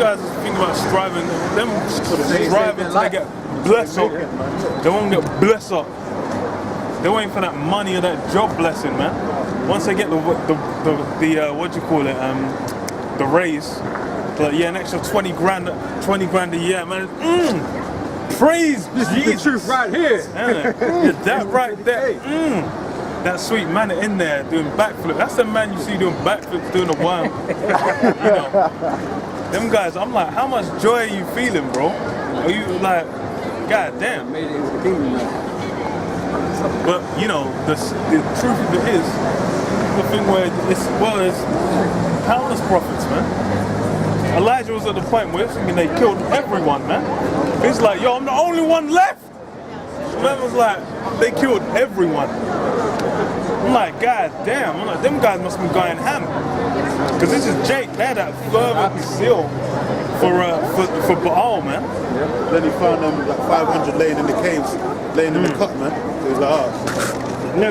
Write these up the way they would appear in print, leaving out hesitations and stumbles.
guys think about striving, them striving till they get blessed up. They won't get blessed up. They're waiting for that money or that job blessing, man. Once they get the what do you call it, the raise, but yeah, an extra 20 grand a year, man. Praise this Jesus. is the truth right here. Yeah, that right there. That sweet man in there doing backflips. That's the man you see doing backflips, doing a worm. You know, them guys. I'm like, how much joy are you feeling, bro? Are you like, god damn? Made it into the kingdom, man. But you know, the truth of it is, the thing where there's countless prophets, man. Elijah was at the point where they killed everyone, man. He's like, yo, I'm the only one left. Man was like, they killed everyone. I'm like, god damn. I'm like, them guys must be going ham. Because this is Jake. They had that fervent zeal for Baal, man. Yeah. Then he found them like 500 laying in the caves, laying in the cut, man. So he was like, No.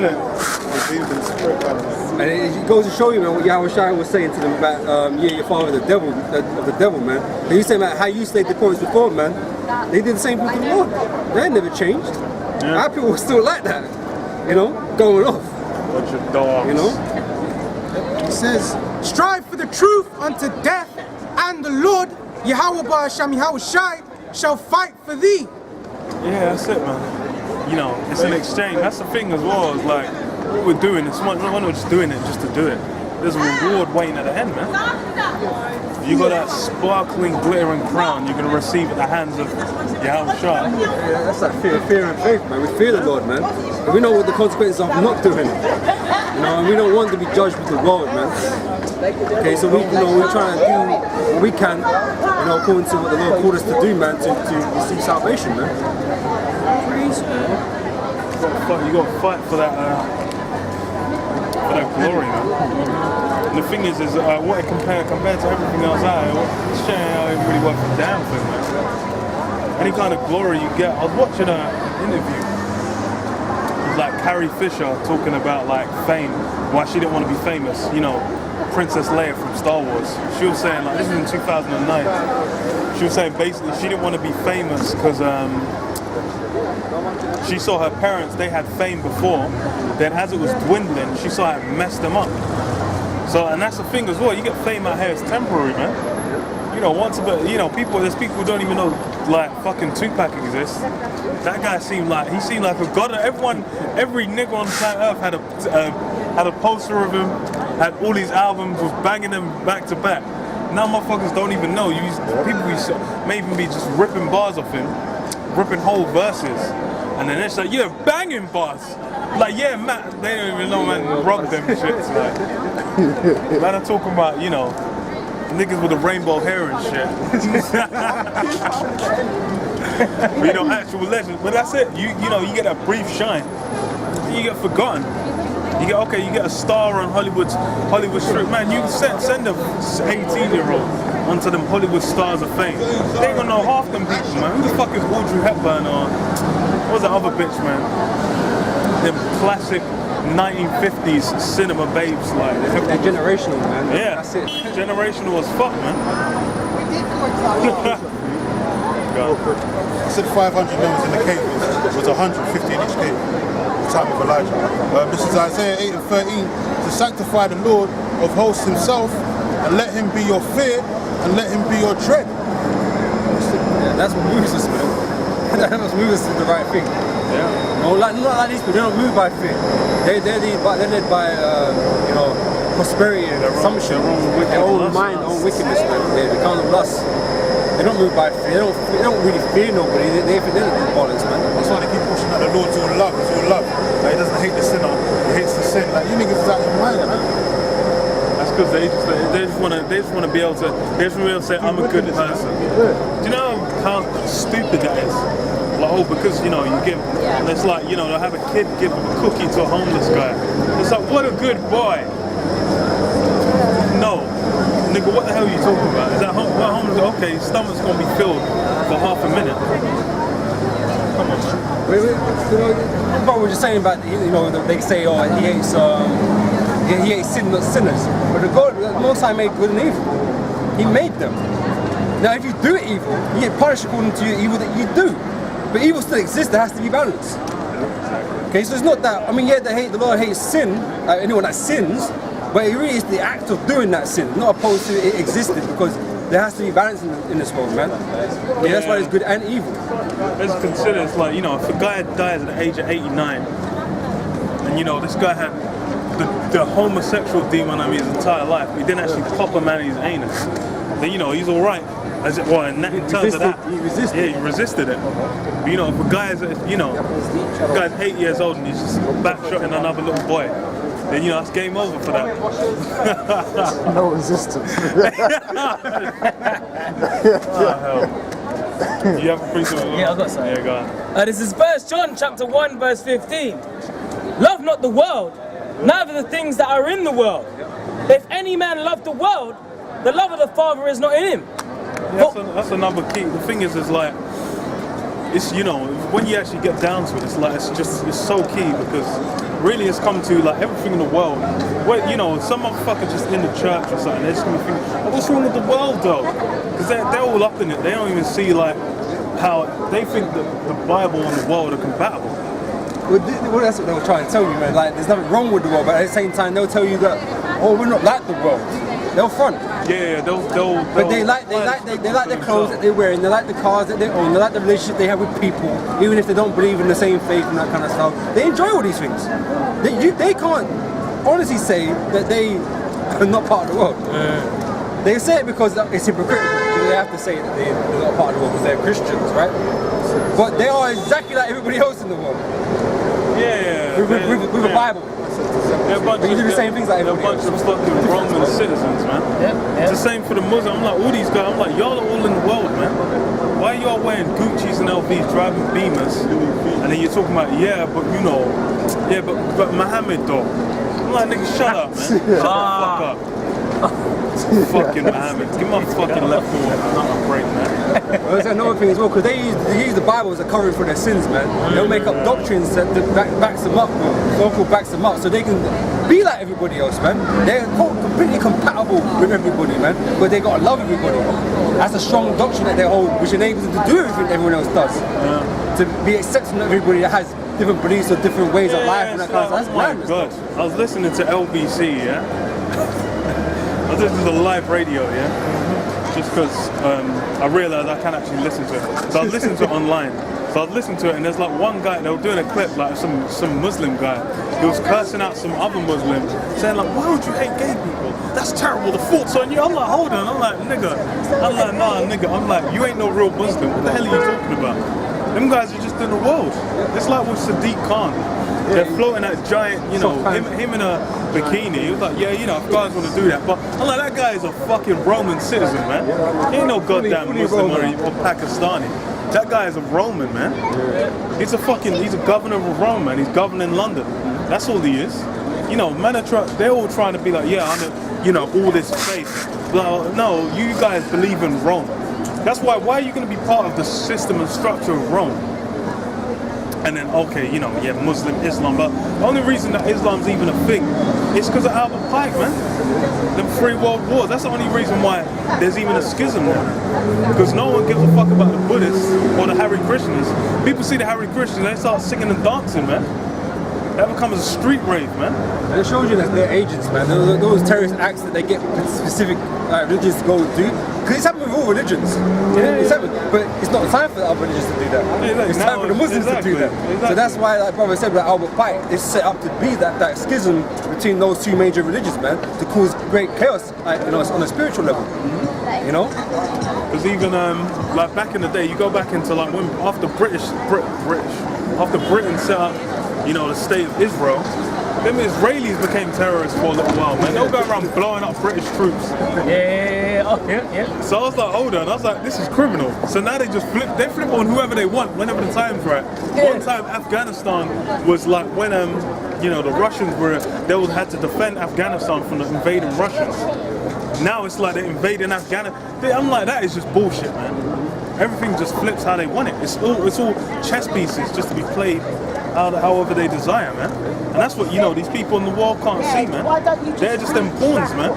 And it goes to show you, man, what Yahweh Shai was saying to them about, your father, the devil, man. And he's saying about how you slayed the prophets before, man. They did the same thing to the Lord. They never changed. Yeah. Our people were still like that, you know, going off. Bunch of dogs. You know? It says, strive for the truth unto death, and the Lord, Yahweh Ba'asham Yahweh Shai, shall fight for thee. Yeah, that's it, man. You know, it's an exchange. That's the thing as well. It's like, what we're doing, it's not just doing it just to do it. There's a reward waiting at the end, man. You got that sparkling, glittering crown you're going to receive at the hands of Yahweh Shai. Yeah, that's that fear and faith, man. We fear the Lord, man. And we know what the consequences of not doing it. You know, and we don't want to be judged with the world, man. Okay, so we're trying to do what we can, you know, according to what the Lord called us to do, man, to receive salvation, man. Please, man. You got to fight for that glory, man. And the thing is what it compared to everything else it's showing how it really works a damn thing, man. Any kind of glory you get. I was watching an interview with like Carrie Fisher talking about like fame, why she didn't want to be famous, you know, Princess Leia from Star Wars. She was saying, like, this was in 2009, she was saying basically she didn't want to be famous because she saw her parents, they had fame before, then as it was dwindling, she saw it messed them up. So, and that's the thing as well, you get fame out here, it's temporary, man. You know, there's people who don't even know, like, fucking Tupac exists. That guy seemed like a god. Every nigga on planet Earth had a poster of him, had all these albums, was banging them back to back. Now motherfuckers don't even know. People may even be just ripping bars off him, ripping whole verses. And then it's like, yeah, banging bars. Like, yeah, Matt, they don't even know, man, rock them shits. Like, man, I'm talking about, you know, niggas with the rainbow hair and shit. But, you know, actual legends. But that's it. You know, you get that brief shine. Then you get forgotten. You get a star on Hollywood Street. Man, you send a 18-year-old onto them Hollywood stars of fame. They ain't gonna know half them people, man. Who the fuck is Audrey Hepburn or what's that other bitch, man? Them classic 1950s cinema babes, like. They're generational, man. Yeah, That's it. Generational as fuck, man. I said 500 members in the cave was 150 in each cave. Time of Elijah. This is Isaiah 8 and 13. To sanctify the Lord of hosts himself, and let him be your fear, and let him be your dread. Yeah, that's what moves us, man. That must move us to the right thing. Yeah. No, not like these people. They don't move by fear. They're led by you know, prosperity and assumption, their own mind, their own wickedness, man. They kind of lust. They don't move by fear. They don't really fear nobody. They do violence, man. That's why they keep pushing that the Lord's all love. It's all love. Like, he doesn't hate the sinner. He hates the sin. Like, you niggas is out your mind, man. That's because they just want to be able to say I'm a good person. Do you know how stupid that is? Like, oh, because, you know, you give, it's like, you know, they'll have a kid give a cookie to a homeless guy. It's like, what a good boy. No. Nigga, what the hell are you talking about? Is that homeless? Okay, his stomach's going to be filled for half a minute. Come on, man. You know, what we're just saying about, you know, they say, oh, he hates sin, not sinners. But the Most High made good and evil. He made them. Now, if you do evil, you get punished according to your evil that you do. But evil still exists, there has to be balance. Okay, so it's not that, I mean, yeah, the Lord hates sin, anyone that sins, but it really is the act of doing that sin, not opposed to it existing, because there has to be balance in this world, man. Yeah, that's why there's good and evil. Let's consider, it's like, you know, if a guy dies at the age of 89, and, you know, this guy had the homosexual demon on his entire life, but he didn't actually pop a man in his anus, then, you know, he's alright. As it was, in terms of that, he resisted. Yeah, he resisted it. But, you know, if a guy's, you know, a guy's 8 years old and he's just backshotting another little boy, then, you know, that's game over for that. No resistance. Oh, hell. You have a precept? Yeah, I've got some. Yeah, go on. This is 1 John chapter 1 verse 15. Love not the world, neither the things that are in the world. If any man love the world, the love of the Father is not in him. Yeah, that's another key. The thing is like, it's, you know, when you actually get down to it, it's like, it's so key, because really it's come to like everything in the world. Where, you know, some motherfucker just in the church or something, they're just gonna think, oh, what's wrong with the world though? Because they're all up in it. They don't even see like how they think that the Bible and the world are compatible. Well, that's what they were trying to tell you, man. Like, there's nothing wrong with the world, but at the same time, they'll tell you that, oh, we're not like the world. They'll front. Yeah, they'll but they like the clothes that they're wearing. They like the cars that they own. They like the relationship they have with people, even if they don't believe in the same faith and that kind of stuff. They enjoy all these things. They can't honestly say that they are not part of the world. They say it because it's hypocritical. They have to say that they're not part of the world because they're Christians, right? But they are exactly like everybody else in the world. Yeah. With a Bible. But you do the same things like everybody else. They're a bunch of fucking Roman citizens, man. It's the same for the Muslim. I'm like, all these guys, I'm like, y'all are all in the world, man. Why are y'all wearing Gucci's and LVs, driving Beamers? And then you're talking about, yeah, but you know, yeah, but Muhammad though. I'm like, nigga, shut up, man. Shut the fuck up. Fucking Muhammad. Give my fucking left foot not a break, man. Well, that's another thing as well, because they use the Bible as a covering for their sins, man. They'll make up doctrines that backs them up, so-called backs them up, so they can be like everybody else, man. They're completely compatible with everybody, man, but they gotta love everybody. That's a strong doctrine that they hold, which enables them to do everything everyone else does. To be accepting of everybody that has different beliefs or different ways of life and that kind of stuff. That's madness. God. I was listening to LBC, yeah? I was listening to live radio, yeah? Just because I realised I can't actually listen to it. So I was listening to it online. So I was listening to it, and there's like one guy, they were doing a clip, like some Muslim guy. He was cursing out some other Muslim, saying like, why would you hate gay people? That's terrible, the fault's on you. I'm like, hold on. I'm like, nigga. I'm like, nah, nigga. I'm like, you ain't no real Muslim. What the hell are you talking about? Them guys are just in the world. It's like with Sadiq Khan. They're floating that giant, you know, him in a bikini. He was like, yeah, you know, if guys want to do that. But I'm like, that guy is a fucking Roman citizen, man. He ain't no goddamn Muslim or Pakistani. That guy is a Roman, man. He's a governor of Rome, man. He's governing London. That's all he is. You know, men are they're all trying to be like, yeah, I'm you know, all this faith. Well, no, you guys believe in Rome. That's why are you going to be part of the system and structure of Rome? And then, okay, you know, yeah, Muslim, Islam, but the only reason that Islam's even a thing is because of Albert Pike, man. The 3 world wars, that's the only reason why there's even a schism now. Because no one gives a fuck about the Buddhists or the Hare Krishnas. People see the Hare Krishnas, they start singing and dancing, man. That becomes a street rave, man. And it shows you that they're agents, man. Those terrorist acts that they get specific religions to go do. Because it's happened with all religions. It's happened, but it's not time for the other religions to do that. It's time for the Muslims to do that. So that's why, like brother said, like Albert Pike is set up to be that schism between those 2 major religions, man, to cause great chaos, like, you know, on a spiritual level. You know? Because even like back in the day, you go back into like when after after Britain set up, you know, the state of Israel, them Israelis became terrorists for a little while, man. They'll go around blowing up British troops. Yeah. So I was like, hold on, I was like, this is criminal. So now they flip on whoever they want, whenever the time's right. One time Afghanistan was like when you know, the Russians had to defend Afghanistan from the invading Russians. Now it's like they're invading Afghanistan. I'm like, that is just bullshit, man. Everything just flips how they want it. It's all chess pieces just to be played however they desire, man. And that's what, you know, these people in the world can't see, man. They're just them pawns, man.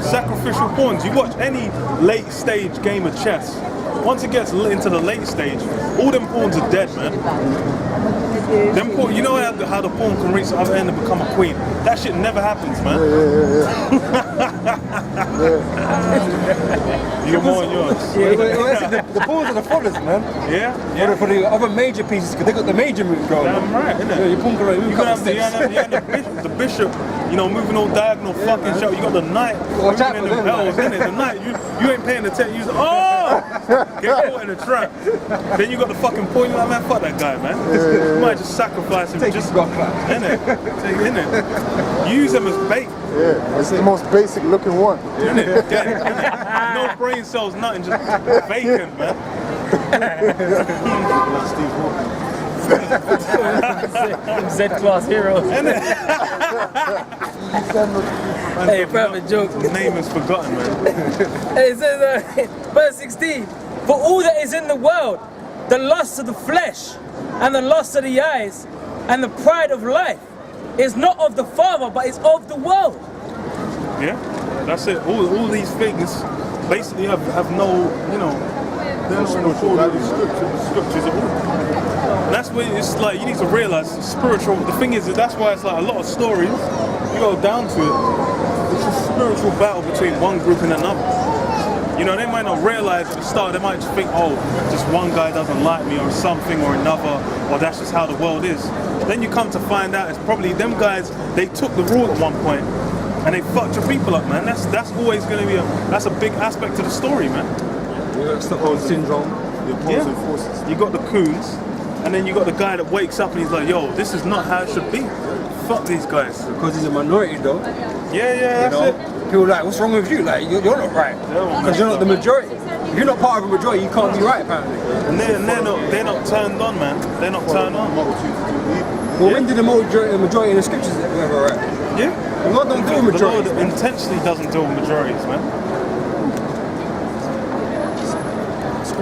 Sacrificial pawns. You watch any late stage game of chess. Once it gets into the late stage, all them pawns are dead, man. Them pawn, you know how the pawn can reach the other end and become a queen? That shit never happens, man. You got more on yours. The pawns are the followers, man. Yeah? For the other major pieces, because they got the major move going. Damn right, innit? Yeah, your pawn can like move You a can couple have steps. the bishop, you know, moving all diagonal fucking shit. You got the knight Watch out moving in for them them, L's, innit? The knight, you ain't paying attention. You get caught in a trap. Then you got the fucking pawn. You're like, man, fuck that guy, man. You might just sacrifice him. Take Just his rock clap. innit? Use them as bait. Yeah, it's the most basic looking one. Innit? Innit? No brain cells, nothing, just bacon, man. Z-class heroes. Hey, perfect joke. The name is forgotten, man. Hey, it says, verse 16, for all that is in the world, the lust of the flesh, and the lust of the eyes, and the pride of life, is not of the Father, but is of the world. Yeah, that's it. All these things basically have no, you know, they're not in accord with the scriptures at all. And that's where it's like, you need to realize spiritual, the thing is that that's why it's like a lot of stories, you go down to it, it's a spiritual battle between one group and another. You know, they might not realize at the start, they might just think, oh, just one guy doesn't like me or something or another, or that's just how the world is. Then you come to find out it's probably them guys, they took the rule at one point and they fucked your people up, man. That's always going to be that's a big aspect of the story, man. Stockholm syndrome. You got the coons, and then you got the guy that wakes up and he's like, yo, this is not how it should be. Fuck these guys. Because he's a minority, though. Yeah, that's it. People are like, what's wrong with you? Like, you're not right. Because you're not the majority. If you're not part of a majority, you can't be right, apparently. And they're not turned on, man. They're not turned on. Well, when did the majority in the scriptures ever right? Yeah. The Lord don't deal with The Lord majorities. intentionally doesn't deal with majorities, man.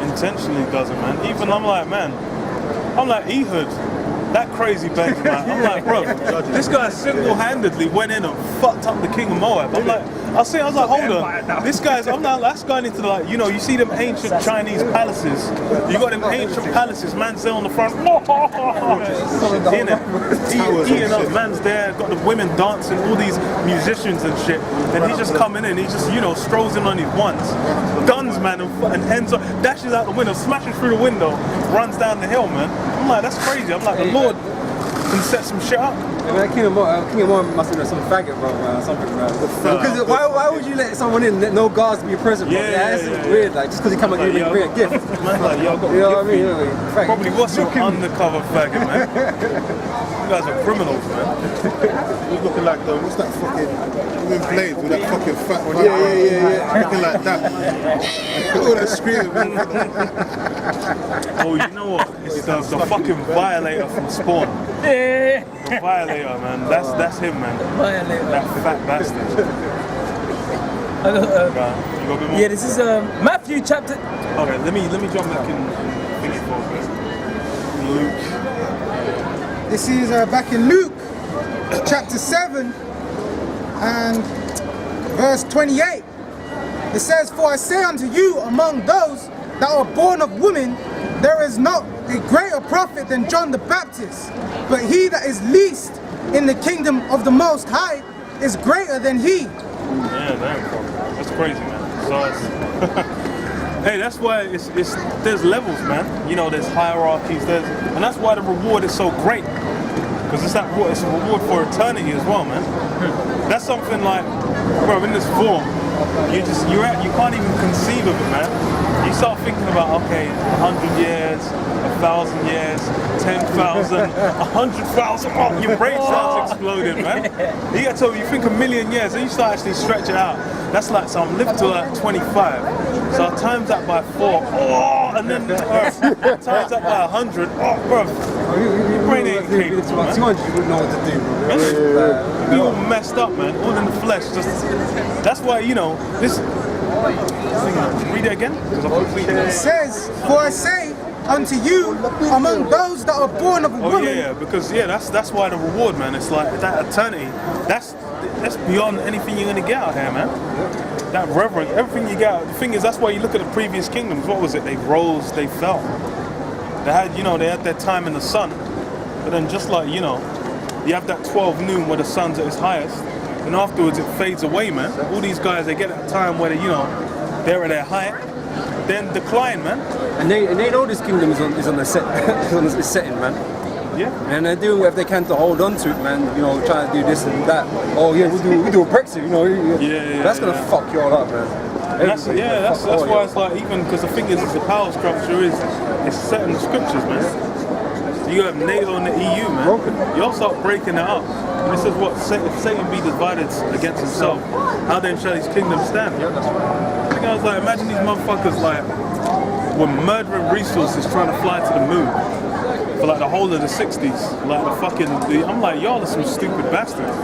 Intentionally doesn't, man. Even I'm like Ehud, that crazy beggar, man. I'm like, bro, this guy single-handedly went in and fucked up the king of Moab. I'm like, I was like, hold on, this guy's, I'm not, that's going into like, you know, you see them ancient Chinese palaces. You got them ancient palaces, man's there on the front, eating up, man's there, got the women dancing, all these musicians and shit. And he's just coming in, he just, you know, strolls in on his ones, guns, man, and ends up, dashes out the window, smashes through the window, runs down the hill, man. I'm like, that's crazy. I'm like, the Lord can set some shit up. Yeah, man, King of Moab must have been some faggot, bro, man, or something, man. Because why would you let someone in, let no guards be present, bro? That's weird, like, just because he come and give me a gift. Man, like, yo, I got You know what I mean? you. Probably what's your undercover faggot, man? You guys are criminals, man. He's looking like what's that fucking women blades with that fucking fat one? Yeah. Looking like that. All that screaming, man. Oh, you know what? It's the fucking violator from Spawn. Yeah. The violator, man. That's him, man. Violator. That fat bastard. I got, You got a bit more? yeah, this is Matthew chapter. Okay, let me jump back in thingy for Luke. This is back in Luke chapter 7 and verse 28. It says, for I say unto you, among those that are born of women, there is not a greater prophet than John the Baptist, but he that is least in the kingdom of the Most High is greater than he. Yeah, damn. That's crazy, man. So it's hey, that's why it's there's levels, man. You know, there's hierarchies, and that's why the reward is so great. Because it's a reward for eternity as well, man. That's something like, bro, in this form, you can't even conceive of it, man. You start thinking about, okay, 100 years, 1,000 years, 10,000, 100,000. Oh, your brain starts exploding, man. You get to, you think a million years, and you start actually stretch it out. That's like, so I'm living till like 25. So I times that by 4. Oh, and then times that by 100. Oh, bro. Your brain ain't capable, man. 200, you wouldn't know what to do, bro. You'd be all messed up, man. All in the flesh. That's why, you know, this. Read it again? It says, for I say unto you, among those that are born of a woman. Yeah, because that's why the reward, man. It's like that eternity. that's beyond anything you're gonna get out here, man. That reverence, everything you get out. The thing is, that's why you look at the previous kingdoms. What was it? They rose, they fell. They had, they had their time in the sun. But then just like, you have that 12 noon where the sun's at its highest, and afterwards it fades away, man. All these guys, they get that time where they're at their height, then decline, man. And they know this kingdom is on the set, on its setting, man. Yeah. And they're doing whatever they can to hold on to it, man. Trying to do this and that. Oh yeah, we do a Brexit, Yeah. That's gonna fuck you all up, man. And that's why it's like, even because the thing is the power structure is set in the scriptures, man. You have NATO and the EU, man. You all start breaking it up. And this is what, if Satan be divided against himself, how then shall his kingdom stand? I think I was like, imagine these motherfuckers like were murdering resources trying to fly to the moon for like the whole of the 60s. Like I'm like, y'all are some stupid bastards.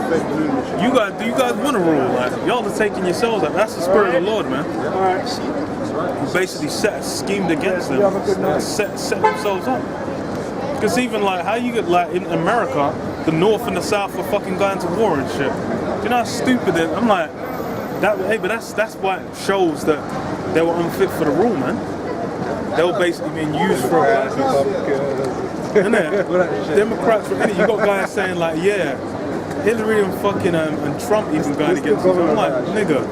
Do you guys want to rule? Like, y'all are taking yourselves up. That's the spirit of the Lord, man. Who basically schemed against them, set themselves up. Because even like how you get like in America, the North and the South are fucking going to war and shit. Do you know how stupid it is? I'm like, but that's why it shows that they were unfit for the rule, man. They were basically being used for a purpose. Democrats were in it. You got guys saying like, yeah, Hillary and fucking and Trump even going against them. I'm like, nigga,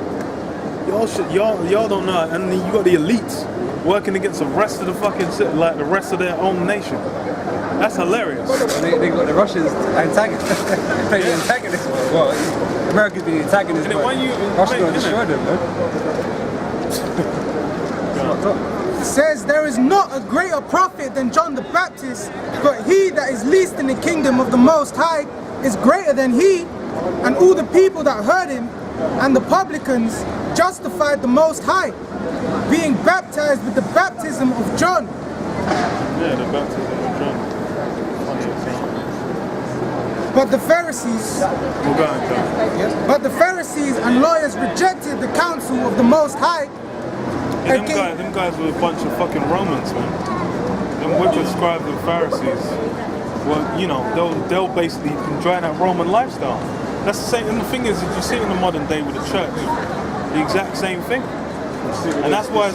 y'all don't know. And then you got the elites working against the rest of the fucking like the rest of their own nation. That's hilarious. They got the Russians antagonists. Antagonists. Well, America's been antagonists. Russia's gonna destroy them, man. It says, there is not a greater prophet than John the Baptist, but he that is least in the kingdom of the Most High is greater than he, and all the people that heard him and the publicans justified the Most High, being baptized with the baptism of John. Yeah, the baptism of John. But the Pharisees and lawyers rejected the counsel of the Most High. Yeah, them guys were a bunch of fucking Romans, man. Them wicked scribes and Pharisees. Well, they'll basically enjoy that Roman lifestyle. That's the same. And the thing is, you see it in the modern day with the church, the exact same thing. And that's why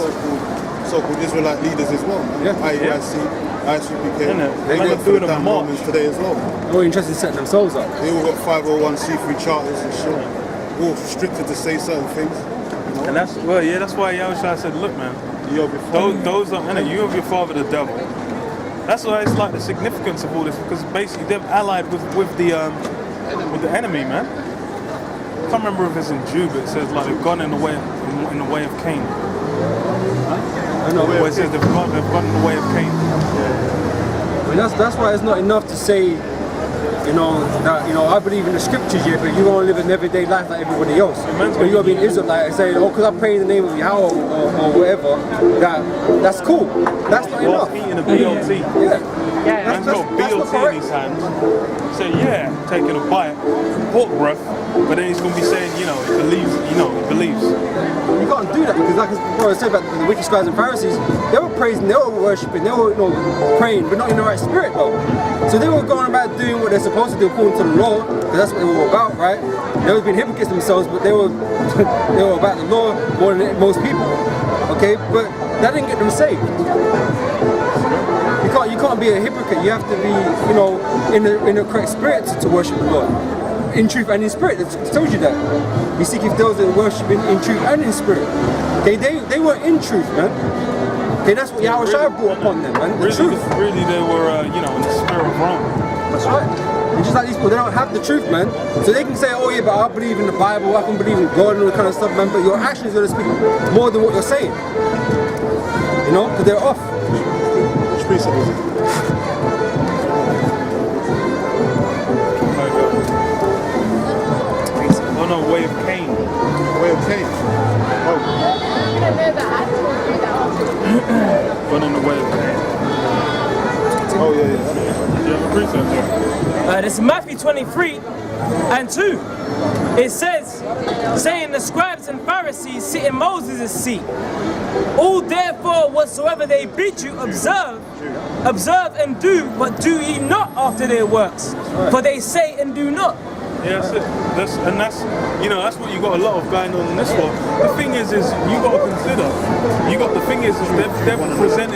so-called Israelite leaders as well. IUIC, ISUPK. They were doing a march Romans today as well. They're all interested in setting themselves up. They all got 501c3 charters and shit. All restricted to say certain things. And that's why Yahushua said, look, man, those are you of your father the devil. That's why it's like the significance of all this, because basically they're allied with the enemy, man. I can't remember if it's in Jude, but it says like they've gone in the way of Cain. I know where it says they've gone in the way of Cain. I mean, that's why it's not enough to say, I believe in the scriptures, yeah, but you're going to live an everyday life like everybody else. But you're going to be an Israelite and say, because I pray in the name of Yahweh or whatever, that's cool. That's not enough. Eating a BLT. Yeah. Man's got BLT in his hand. Say, taking a bite, pork breath, but then he's going to be saying, he believes. You can't do that because, like I said about the wicked scribes and Pharisees, they were praising, they were worshipping, they were praying, but not in the right spirit though. So they were going about doing what they're supposed to do according to the law, because that's what they were about, right? They were being hypocrites themselves, but they were about the law more than most people. Okay, but that didn't get them saved. You can't be a hypocrite. You have to be, in the correct spirit to worship the Lord. In truth and in spirit. It tells you that. You seek if those that worship in truth and in spirit. Okay, they were in truth, man. Okay, that's what Yahushua brought upon them, man. The truth. Really, they were, in the spirit of Rome. That's right. And just like these people, they don't have the truth, man. So they can say, oh yeah, but I believe in the Bible, I can believe in God and all that kind of stuff, man. But your actions are going to speak more than what you're saying. Because they're off. Which precept was it? Way of Cain. Way of Cain. Oh. But in the way of Cain. Oh yeah. You have a precept there. This is Matthew 23:2. It says, saying the scribes and Pharisees sit in Moses' seat. All therefore whatsoever they bid you observe and do, but do ye not after their works. For they say and do not. Yeah, that's it. That's what you got a lot of going on in this world. The thing is you got to consider. The thing is they've presented.